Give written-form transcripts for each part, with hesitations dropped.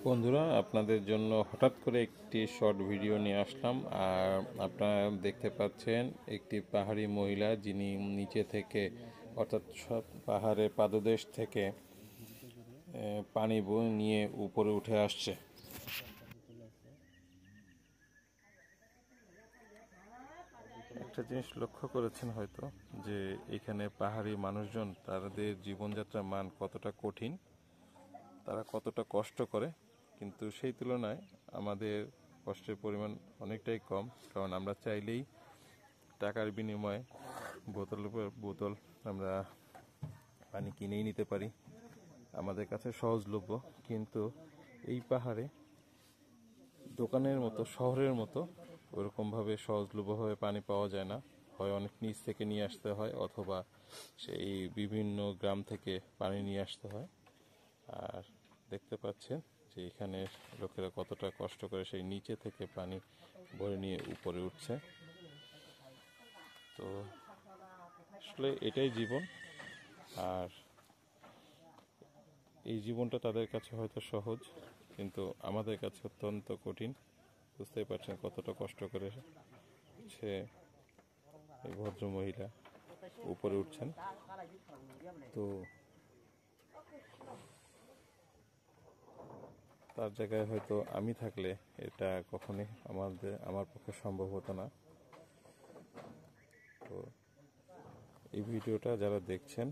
বন্ধুরা, আপনাদের জন্য হঠাৎ করে একটি শর্ট ভিডিও নিয়ে আসলাম। আর আপনারা দেখতে পাচ্ছেন একটি পাহাড়ি মহিলা, যিনি নিচে থেকে অর্থাৎ পাহাড়ের পাদদেশ থেকে পানি বয়ে নিয়ে উপরে উঠে আসছে। একটা জিনিস লক্ষ্য করেছেন হয়তো, যে এখানে পাহাড়ি মানুষজন তাদের জীবনযাত্রার মান কতটা কঠিন, তারা কতটা কষ্ট করে, কিন্তু সেই তুলনায় আমাদের কষ্টের পরিমাণ অনেকটাই কম। কারণ আমরা চাইলেই টাকার বিনিময়ে বোতলের পর বোতল আমরা পানি কিনেই নিতে পারি, আমাদের কাছে সহজলভ্য। কিন্তু এই পাহাড়ে দোকানের মতো, শহরের মতো ওরকমভাবে সহজলভ্যভাবে পানি পাওয়া যায় না। হয় অনেক নিচ থেকে নিয়ে আসতে হয়, অথবা সেই বিভিন্ন গ্রাম থেকে পানি নিয়ে আসতে হয়। আর দেখতে পাচ্ছেন যে এখানে লোকেরা কতটা কষ্ট করে সেই নিচে থেকে পানি ভরে নিয়ে উপরে উঠছে। তো আসলে এটাই জীবন। আর এই জীবনটা তাদের কাছে হয়তো সহজ, কিন্তু আমাদের কাছে অত্যন্ত কঠিন। বুঝতেই পারছেন কতটা কষ্ট করে সে এই ভদ্র মহিলা উপরে উঠছেন। তো তার জায়গায় হয়তো আমি থাকলে এটা কখনোই আমার পক্ষে সম্ভব হতো না। তো এই ভিডিওটা যারা দেখছেন,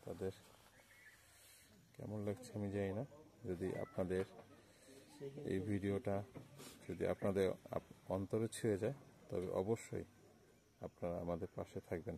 তাদের কেমন লাগছে আমি জানি না। যদি আপনাদের এই ভিডিওটা যদি আপনাদের অন্তরে ছুঁয়ে যায়, তবে অবশ্যই আপনারা আমাদের পাশে থাকবেন।